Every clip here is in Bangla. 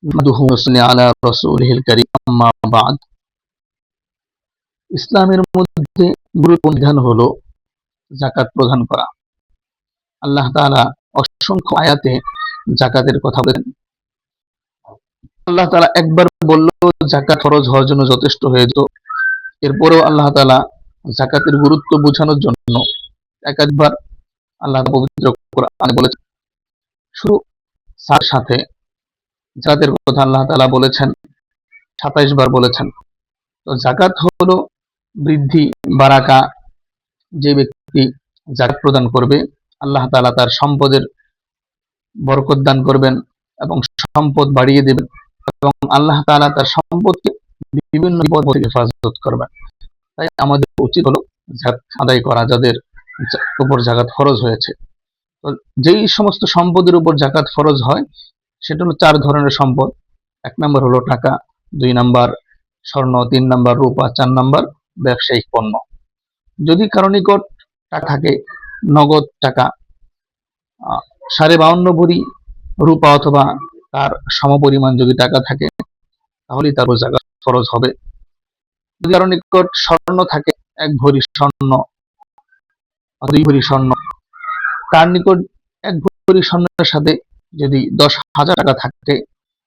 নাহমাদুহু ওয়া নুসাল্লি আলা রাসূলিহিল কারীম, আম্মা বা'দ। ইসলামের মধ্যে গুরুত্বপূর্ণ বিধান হলো যাকাত প্রদান করা। আল্লাহ তাআলা অসংখ্য আয়াতে যাকাতের কথা বলেন। আল্লাহ তাআলা একবার বললেও যাকাত ফরজ হওয়ার জন্য যথেষ্ট হয়ে যেত। এরপরেও আল্লাহ তাআলা যাকাতের গুরুত্ব বোঝানোর জন্য একাধিকবার আল্লাহ পবিত্র কোরআনে বলেছেন। শুধু সাথে যাকাতের কথা আল্লাহ তাআলা বলেছেন ২৭ বার বলেছেন। তো যাকাত হলো বৃদ্ধি, বারাকা। যে ব্যক্তি যাকাত প্রদান করবে আল্লাহ তাআলা তার সম্পদের বরকত দান করবেন এবং সম্পদ বাড়িয়ে দেবেন, এবং আল্লাহ তাআলা তার সম্পদকে বিভিন্ন বিপদ থেকে হেফাজত করবেন। তাই আমাদের উচিত হলো যাকাত আদায় করা, যাদের উপর যাকাত ফরজ হয়েছে। তো যেই সমস্ত সম্পদের উপর যাকাত ফরজ হয় সেটা হলো ৪ ধরনের সম্পদ। ১ নম্বর হলো টাকা, ২ নম্বর স্বর্ণ, ৩ নম্বর রূপা, ৪ নম্বর ব্যবসায়িক পণ্য। যদি কারো নিকট টাকা থাকে, নগদ টাকা ৫২.৫ ভরি রূপা অথবা তার সমপরিমাণ যদি টাকা থাকে, তাহলেই তার উপর যাকাত ফরজ হবে। যদি কারো নিকট স্বর্ণ থাকে ১ ভরি স্বর্ণ, ২ ভরি স্বর্ণ, তার নিকট ১ ভরি স্বর্ণের সাথে যদি ১০,০০০ টাকা থাকে,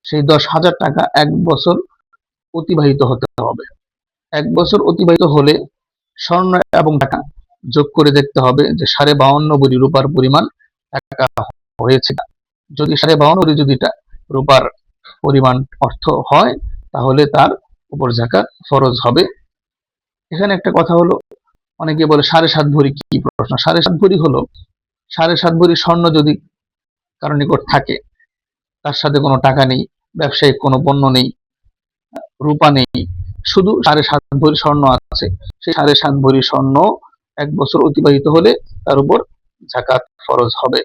সেই ১০,০০০ টাকা ১ বছর অতিবাহিত হতে হবে। ১ বছর অতিবাহিত হলে স্বর্ণ এবং টাকা যোগ করে দেখতে হবে যে ৫২.৫ ভরি রূপার পরিমাণ টাকা হয়েছে। যদি ৫২.৫ ভরি যদি রূপার পরিমাণ অর্থ হয়, তাহলে তার উপর যাকাত ফরজ হবে। এখানে একটা কথা হলো, অনেকে বলে ৭.৫ ভরি কি প্রশ্ন? ৭.৫ ভরি হলো ৭.৫ ভরি স্বর্ণ যদি কারো নিকট থাকে, তার সাথে কোনো টাকা নেই, ব্যবসায়িক কোনো পণ্য নেই, রূপা নেই, শুধু ৭.৫ ভরি স্বর্ণ আছে, সেই ৭.৫ ভরি স্বর্ণ ১ বছর অতিবাহিত হলে তার উপর যাকাত ফরজ হবে।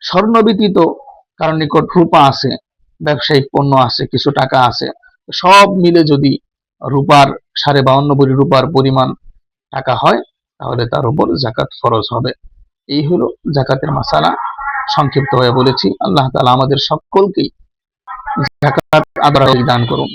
স্বর্ণ ব্যতীত কারো নিকট রূপা আছে, ব্যবসায়িক পণ্য আছে, কিছু টাকা আছে, সব মিলে যদি রূপার ৫২.৫ ভরি রূপার পরিমাণ টাকা হয়, তাহলে তার উপর যাকাত ফরজ হবে। এই হলো যাকাতের মাসালা, সংক্ষিপ্ত হয়ে বলেছি। আল্লাহ তাআলা আমাদের সকলকেই যাকাত আদায় দান করুন।